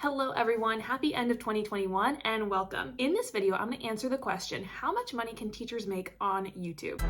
Hello everyone, happy end of 2021 and welcome. In this video, I'm going to answer the question, how much money can teachers make on YouTube?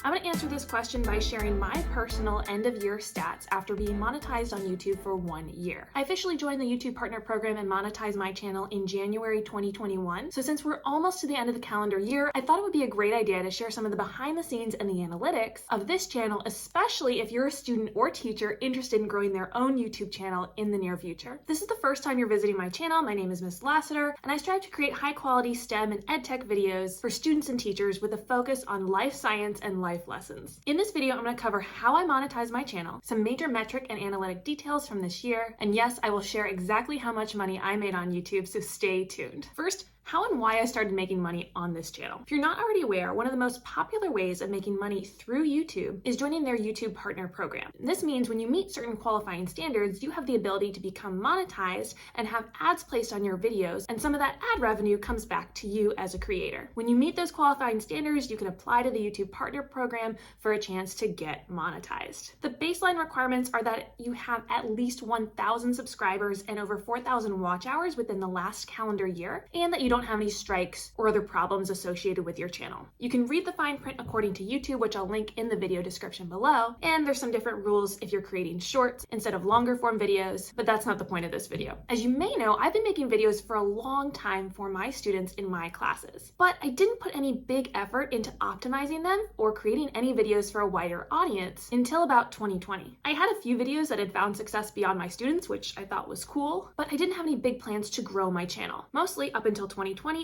I'm going to answer this question by sharing my personal end-of-year stats after being monetized on YouTube for 1 year. I officially joined the YouTube Partner Program and monetized my channel in January 2021. So since we're almost to the end of the calendar year, I thought it would be a great idea to share some of the behind the scenes and the analytics of this channel, especially if you're a student or teacher interested in growing their own YouTube channel in the near future. If this is the first time you're visiting my channel, my name is Ms. Lassiter, and I strive to create high-quality STEM and EdTech videos for students and teachers with a focus on life science and life lessons. In this video, I'm going to cover how I monetize my channel, some major metric and analytic details from this year, and yes, I will share exactly how much money I made on YouTube, so stay tuned. First, how and why I started making money on this channel. If you're not already aware, one of the most popular ways of making money through YouTube is joining their YouTube Partner Program. This means when you meet certain qualifying standards, you have the ability to become monetized and have ads placed on your videos, and some of that ad revenue comes back to you as a creator. When you meet those qualifying standards, you can apply to the YouTube Partner Program for a chance to get monetized. The baseline requirements are that you have at least 1,000 subscribers and over 4,000 watch hours within the last calendar year, and that you don't have any strikes or other problems associated with your channel. You can read the fine print according to YouTube, which I'll link in the video description below, and there's some different rules if you're creating shorts instead of longer form videos, but that's not the point of this video. As you may know, I've been making videos for a long time for my students in my classes, but I didn't put any big effort into optimizing them or creating any videos for a wider audience until about 2020. I had a few videos that had found success beyond my students, which I thought was cool, but I didn't have any big plans to grow my channel. Mostly up until 2020,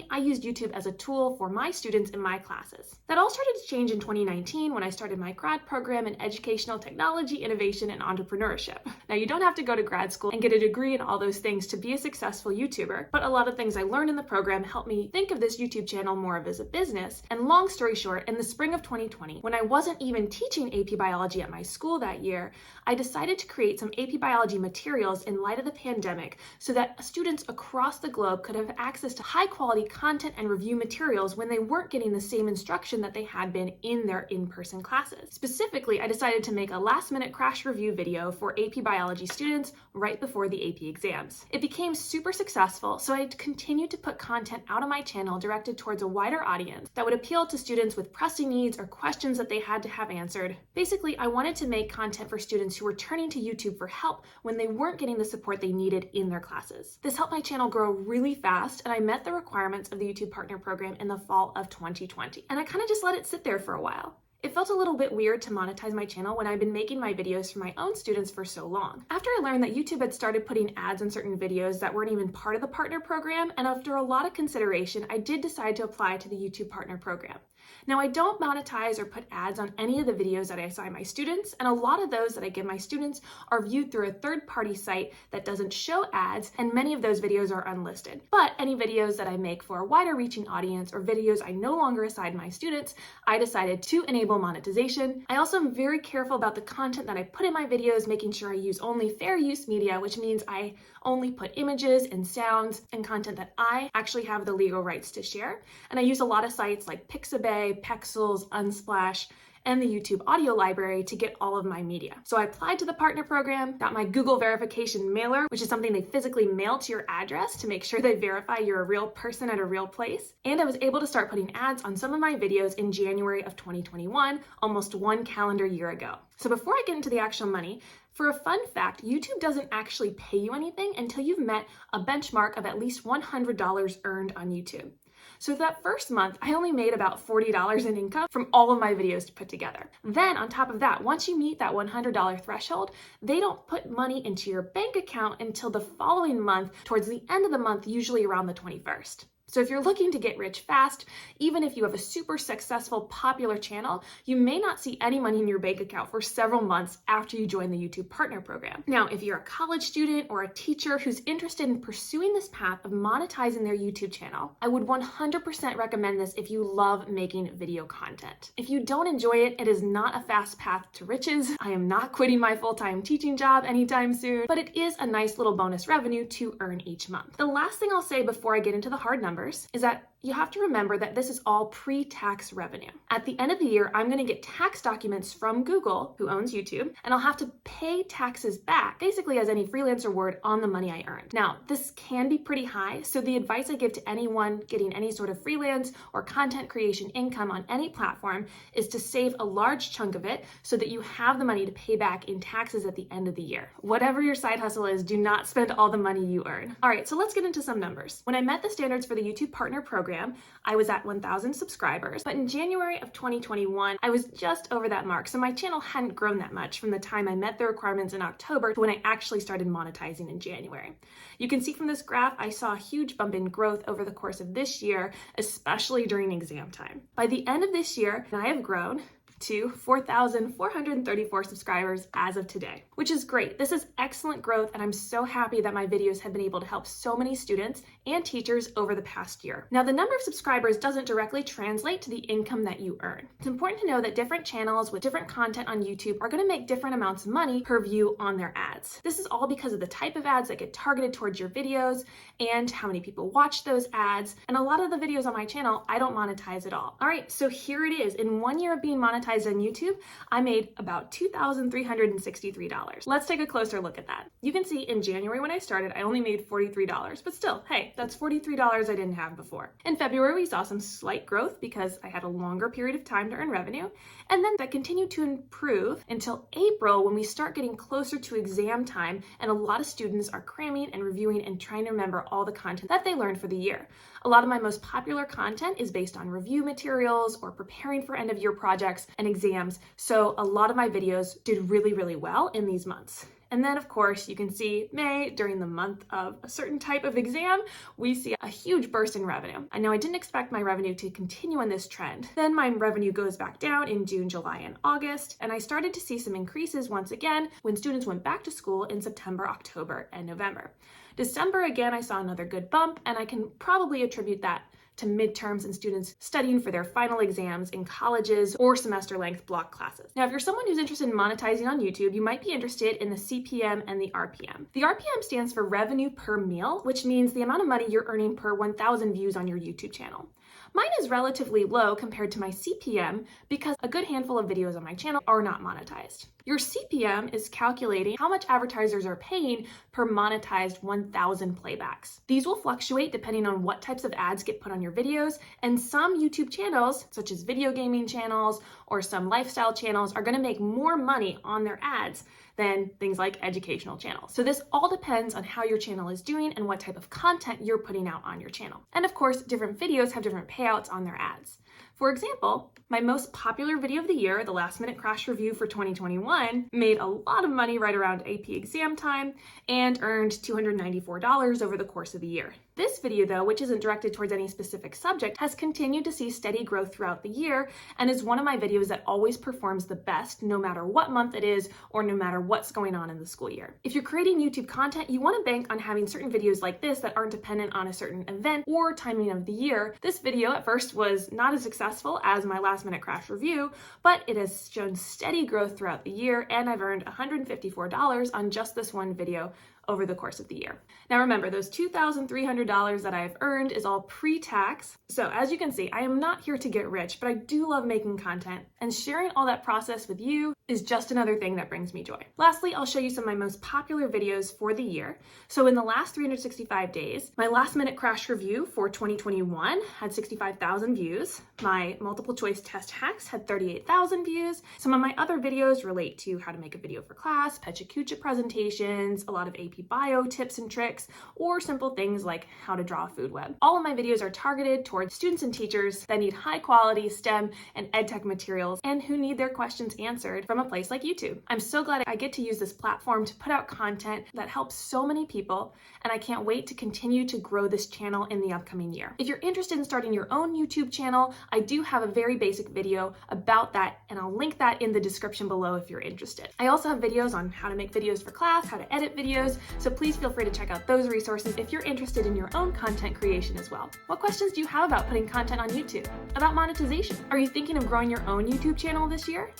I used YouTube as a tool for my students in my classes. That all started to change in 2019 when I started my grad program in educational technology, innovation, and entrepreneurship. Now, you don't have to go to grad school and get a degree in all those things to be a successful YouTuber, but a lot of things I learned in the program helped me think of this YouTube channel more of as a business. And long story short, in the spring of 2020, when I wasn't even teaching AP Biology at my school that year, I decided to create some AP Biology materials in light of the pandemic so that students across the globe could have access to high-quality content and review materials when they weren't getting the same instruction that they had been in their in-person classes. Specifically, I decided to make a last-minute crash review video for AP Biology students right before the AP exams. It became super successful, so I continued to put content out on my channel directed towards a wider audience that would appeal to students with pressing needs or questions that they had to have answered. Basically, I wanted to make content for students who were turning to YouTube for help when they weren't getting the support they needed in their classes. This helped my channel grow really fast, and I met the requirements of the YouTube Partner Program in the fall of 2020. And I kind of just let it sit there for a while. It felt a little bit weird to monetize my channel when I've been making my videos for my own students for so long. After I learned that YouTube had started putting ads on certain videos that weren't even part of the partner program, and after a lot of consideration, I did decide to apply to the YouTube Partner Program. Now, I don't monetize or put ads on any of the videos that I assign my students, and a lot of those that I give my students are viewed through a third-party site that doesn't show ads, and many of those videos are unlisted. But any videos that I make for a wider reaching audience or videos I no longer assign my students, I decided to enable monetization. I also am very careful about the content that I put in my videos, making sure I use only fair use media, which means I only put images and sounds and content that I actually have the legal rights to share. And I use a lot of sites like Pixabay, Pexels, Unsplash, and the YouTube audio library to get all of my media. So I applied to the partner program, got my Google verification mailer, which is something they physically mail to your address to make sure they verify you're a real person at a real place. And I was able to start putting ads on some of my videos in January of 2021, almost 1 calendar year ago. So before I get into the actual money, for a fun fact, YouTube doesn't actually pay you anything until you've met a benchmark of at least $100 earned on YouTube. So that first month, I only made about $40 in income from all of my videos put together. Then on top of that, once you meet that $100 threshold, they don't put money into your bank account until the following month, towards the end of the month, usually around the 21st. So if you're looking to get rich fast, even if you have a super successful, popular channel, you may not see any money in your bank account for several months after you join the YouTube Partner Program. Now, if you're a college student or a teacher who's interested in pursuing this path of monetizing their YouTube channel, I would 100% recommend this if you love making video content. If you don't enjoy it, it is not a fast path to riches. I am not quitting my full-time teaching job anytime soon, but it is a nice little bonus revenue to earn each month. The last thing I'll say before I get into the hard numbers is that you have to remember that this is all pre-tax revenue. At the end of the year, I'm going to get tax documents from Google, who owns YouTube, and I'll have to pay taxes back, basically as any freelancer would, on the money I earned. Now, this can be pretty high, so the advice I give to anyone getting any sort of freelance or content creation income on any platform is to save a large chunk of it so that you have the money to pay back in taxes at the end of the year. Whatever your side hustle is, do not spend all the money you earn. All right, so let's get into some numbers. When I met the standards for the YouTube Partner Program, I was at 1,000 subscribers, but in January of 2021, I was just over that mark, so my channel hadn't grown that much from the time I met the requirements in October to when I actually started monetizing in January. You can see from this graph, I saw a huge bump in growth over the course of this year, especially during exam time. By the end of this year, I have grown to 4,434 subscribers as of today, which is great. This is excellent growth, and I'm so happy that my videos have been able to help so many students and teachers over the past year. Now, the number of subscribers doesn't directly translate to the income that you earn. It's important to know that different channels with different content on YouTube are going to make different amounts of money per view on their ads. This is all because of the type of ads that get targeted towards your videos and how many people watch those ads. And a lot of the videos on my channel, I don't monetize at all. All right, so here it is. In 1 year of being monetized on YouTube, I made about $2,363. Let's take a closer look at that. You can see in January when I started, I only made $43, but still, hey, that's $43 I didn't have before. In February, we saw some slight growth because I had a longer period of time to earn revenue, and then that continued to improve until April when we start getting closer to exam time and a lot of students are cramming and reviewing and trying to remember all the content that they learned for the year. A lot of my most popular content is based on review materials or preparing for end of year projects and exams, so a lot of my videos did really, really well in these months. And then, of course, you can see May, during the month of a certain type of exam, we see a huge burst in revenue. I know I didn't expect my revenue to continue on this trend. Then my revenue goes back down in June, July, and August, and I started to see some increases once again when students went back to school in September, October, and November. December, again, I saw another good bump, and I can probably attribute that to midterms and students studying for their final exams in colleges or semester-length block classes. Now, if you're someone who's interested in monetizing on YouTube, you might be interested in the CPM and the RPM. The RPM stands for revenue per meal, which means the amount of money you're earning per 1,000 views on your YouTube channel. Mine is relatively low compared to my CPM because a good handful of videos on my channel are not monetized. Your CPM is calculating how much advertisers are paying per monetized 1,000 playbacks. These will fluctuate depending on what types of ads get put on your videos, and some YouTube channels, such as video gaming channels or some lifestyle channels, are going to make more money on their ads than things like educational channels. So this all depends on how your channel is doing and what type of content you're putting out on your channel. And of course, different videos have different payouts on their ads. For example, my most popular video of the year, the last minute crash review for 2021, made a lot of money right around AP exam time and earned $294 over the course of the year. This video, though, which isn't directed towards any specific subject, has continued to see steady growth throughout the year and is one of my videos that always performs the best no matter what month it is or no matter what's going on in the school year. If you're creating YouTube content, you want to bank on having certain videos like this that aren't dependent on a certain event or timing of the year. This video at first was not as successful as my last minute crash review, but it has shown steady growth throughout the year, and I've earned $154 on just this one video over the course of the year. Now remember, those $2,300 that I've earned is all pre-tax. So as you can see, I am not here to get rich, but I do love making content, and sharing all that process with you is just another thing that brings me joy. Lastly, I'll show you some of my most popular videos for the year. So in the last 365 days, my last minute crash review for 2021 had 65,000 views. My multiple choice test hacks had 38,000 views. Some of my other videos relate to how to make a video for class, Pecha Kucha presentations, a lot of AP bio tips and tricks, or simple things like how to draw a food web. All of my videos are targeted towards students and teachers that need high quality STEM and EdTech materials and who need their questions answered from a place like YouTube. I'm so glad I get to use this platform to put out content that helps so many people, and I can't wait to continue to grow this channel in the upcoming year. If you're interested in starting your own YouTube channel, I do have a very basic video about that, and I'll link that in the description below if you're interested. I also have videos on how to make videos for class, how to edit videos, so please feel free to check out those resources if you're interested in your own content creation as well. What questions do you have about putting content on YouTube? About monetization? Are you thinking of growing your own YouTube channel this year?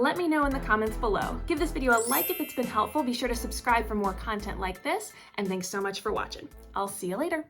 Let me know in the comments below. Give this video a like if it's been helpful. Be sure to subscribe for more content like this, and thanks so much for watching. I'll see you later.